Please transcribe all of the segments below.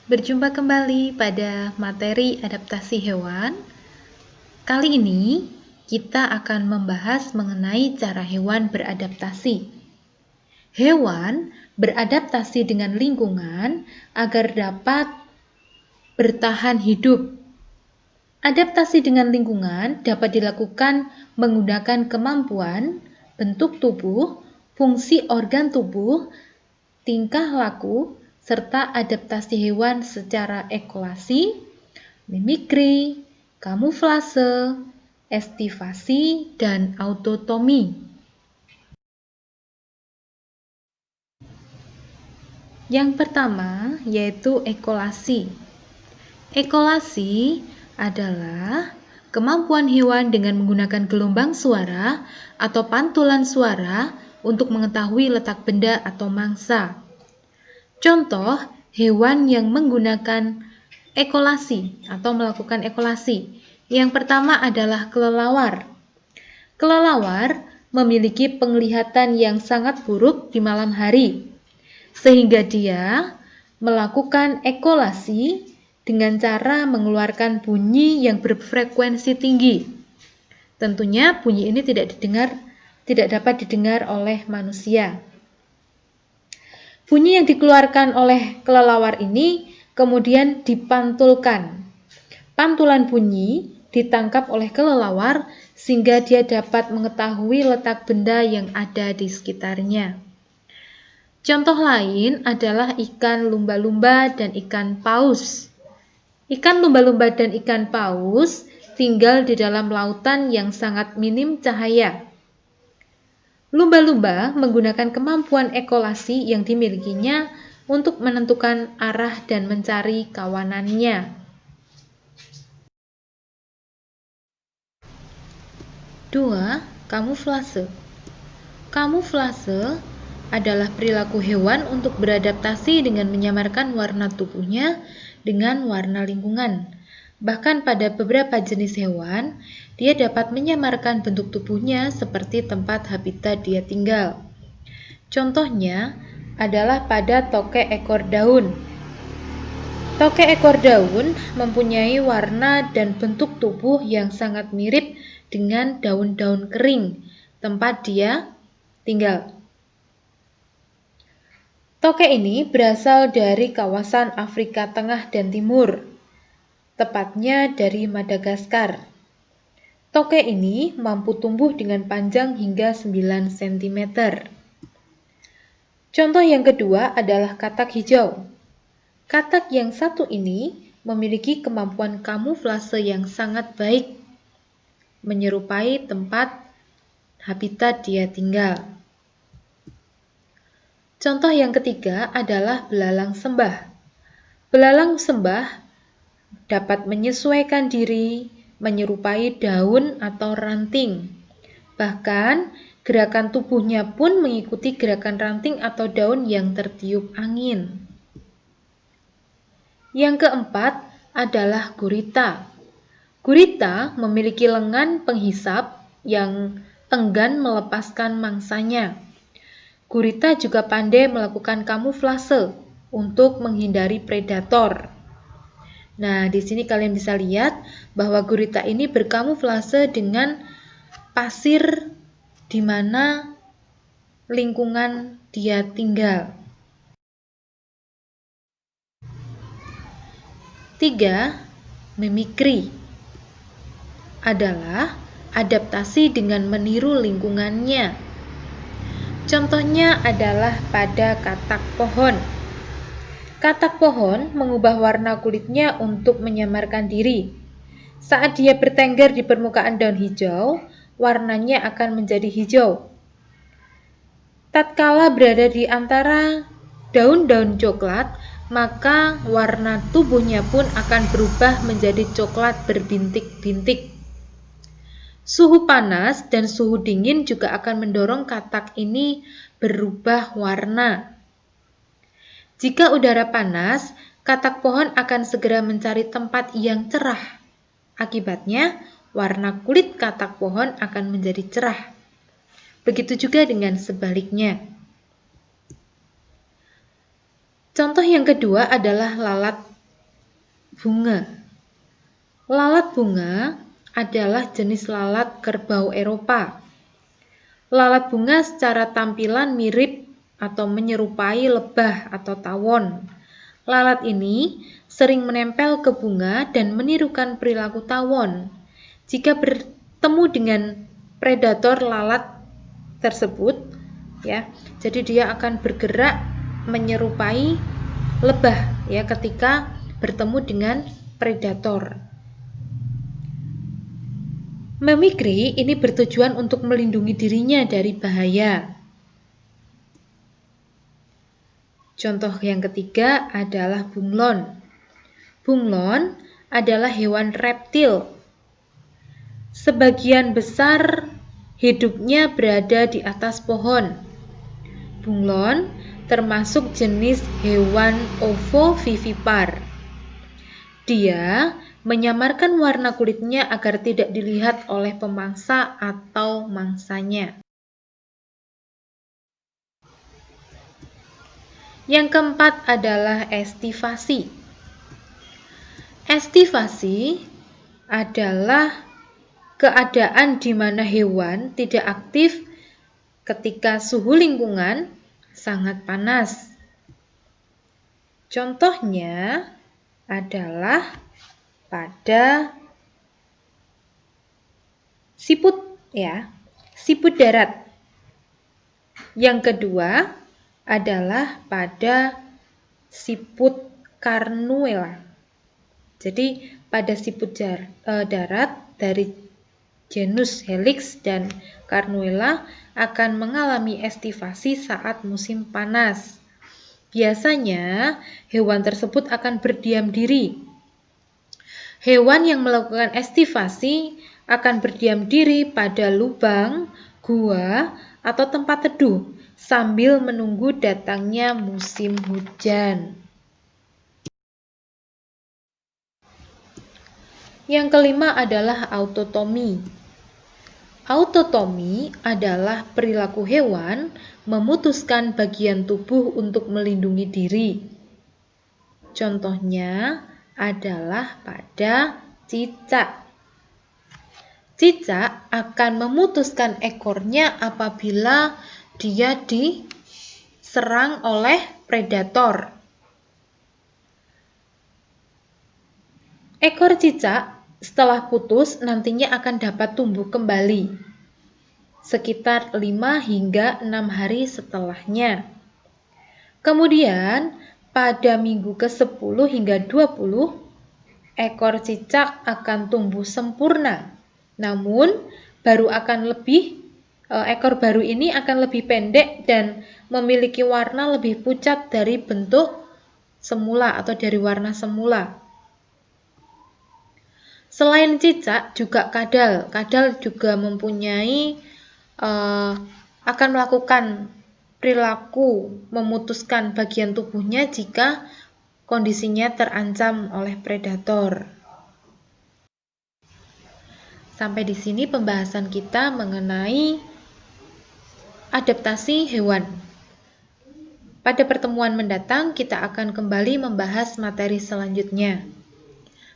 Berjumpa kembali pada materi adaptasi hewan. Kali ini kita akan membahas mengenai cara hewan beradaptasi. Hewan beradaptasi dengan lingkungan agar dapat bertahan hidup. Adaptasi dengan lingkungan dapat dilakukan menggunakan kemampuan, bentuk tubuh, fungsi organ tubuh, tingkah laku, serta adaptasi hewan secara ekolasi, mimikri, kamuflase, estivasi, dan autotomi. Yang pertama yaitu ekolasi. Ekolasi adalah kemampuan hewan dengan menggunakan gelombang suara atau pantulan suara untuk mengetahui letak benda atau mangsa. Contoh hewan yang menggunakan ekolasi atau melakukan ekolasi. Yang pertama adalah kelelawar. Kelelawar memiliki penglihatan yang sangat buruk di malam hari, sehingga dia melakukan ekolasi dengan cara mengeluarkan bunyi yang berfrekuensi tinggi. Tentunya bunyi ini tidak dapat didengar oleh manusia. Bunyi yang dikeluarkan oleh kelelawar ini kemudian dipantulkan. Pantulan bunyi ditangkap oleh kelelawar sehingga dia dapat mengetahui letak benda yang ada di sekitarnya. Contoh lain adalah ikan lumba-lumba dan ikan paus. Ikan lumba-lumba dan ikan paus tinggal di dalam lautan yang sangat minim cahaya. Lumba-lumba menggunakan kemampuan ekolasi yang dimilikinya untuk menentukan arah dan mencari kawanannya. 2. Kamuflase. Kamuflase adalah perilaku hewan untuk beradaptasi dengan menyamarkan warna tubuhnya dengan warna lingkungan. Bahkan pada beberapa jenis hewan, dia dapat menyamarkan bentuk tubuhnya seperti tempat habitat dia tinggal. Contohnya adalah pada tokek ekor daun. Tokek ekor daun mempunyai warna dan bentuk tubuh yang sangat mirip dengan daun-daun kering tempat dia tinggal. Tokek ini berasal dari kawasan Afrika Tengah dan Timur, tepatnya dari Madagaskar. Tokek ini mampu tumbuh dengan panjang hingga 9 cm. Contoh yang kedua adalah katak hijau. Katak yang satu ini memiliki kemampuan kamuflase yang sangat baik, menyerupai tempat habitat dia tinggal. Contoh yang ketiga adalah belalang sembah. Belalang sembah dapat menyesuaikan diri, menyerupai daun atau ranting. Bahkan, gerakan tubuhnya pun mengikuti gerakan ranting atau daun yang tertiup angin. Yang keempat adalah gurita. Gurita memiliki lengan penghisap yang enggan melepaskan mangsanya. Gurita juga pandai melakukan kamuflase untuk menghindari predator. Nah, di sini kalian bisa lihat bahwa gurita ini berkamuflase dengan pasir di mana lingkungan dia tinggal. 3. Mimikri adalah adaptasi dengan meniru lingkungannya. Contohnya adalah pada katak pohon. Katak pohon mengubah warna kulitnya untuk menyamarkan diri. Saat dia bertengger di permukaan daun hijau, warnanya akan menjadi hijau. Tatkala berada di antara daun-daun coklat, maka warna tubuhnya pun akan berubah menjadi coklat berbintik-bintik. Suhu panas dan suhu dingin juga akan mendorong katak ini berubah warna. Jika udara panas, katak pohon akan segera mencari tempat yang cerah. Akibatnya, warna kulit katak pohon akan menjadi cerah. Begitu juga dengan sebaliknya. Contoh yang kedua adalah lalat bunga. Lalat bunga adalah jenis lalat kerbau Eropa. Lalat bunga secara tampilan mirip atau menyerupai lebah atau tawon. Lalat ini sering menempel ke bunga dan menirukan perilaku tawon. Jika bertemu dengan predator lalat tersebut, ya, jadi dia akan bergerak menyerupai lebah, ya, ketika bertemu dengan predator. Memikri ini bertujuan untuk melindungi dirinya dari bahaya. Contoh yang ketiga adalah bunglon. Bunglon adalah hewan reptil. Sebagian besar hidupnya berada di atas pohon. Bunglon termasuk jenis hewan ovovivipar. Dia menyamarkan warna kulitnya agar tidak dilihat oleh pemangsa atau mangsanya. Yang keempat adalah estivasi. Estivasi adalah keadaan di mana hewan tidak aktif ketika suhu lingkungan sangat panas. Contohnya adalah pada siput, ya, siput darat. Yang kedua adalah pada siput Carnuella. Jadi pada siput darat dari genus Helix dan Carnuella akan mengalami estivasi saat musim panas. Biasanya hewan tersebut akan berdiam diri. Hewan yang melakukan estivasi akan berdiam diri pada lubang, gua, atau tempat teduh sambil menunggu datangnya musim hujan. Yang kelima adalah autotomi. Autotomi adalah perilaku hewan memutuskan bagian tubuh untuk melindungi diri. Contohnya adalah pada cicak. Cicak akan memutuskan ekornya apabila dia diserang oleh predator. Ekor cicak setelah putus nantinya akan dapat tumbuh kembali sekitar 5 hingga 6 hari setelahnya. Kemudian pada minggu ke-10 hingga 20, ekor cicak akan tumbuh sempurna. Namun ekor baru ini akan lebih pendek dan memiliki warna lebih pucat dari bentuk semula atau dari warna semula. Selain cicak, juga kadal. Kadal juga akan melakukan perilaku memutuskan bagian tubuhnya jika kondisinya terancam oleh predator. Sampai di sini pembahasan kita mengenai adaptasi hewan. Pada pertemuan mendatang kita akan kembali membahas materi selanjutnya.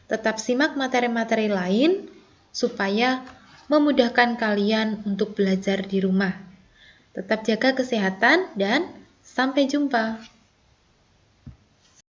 Tetap simak materi-materi lain supaya memudahkan kalian untuk belajar di rumah. Tetap jaga kesehatan dan sampai jumpa.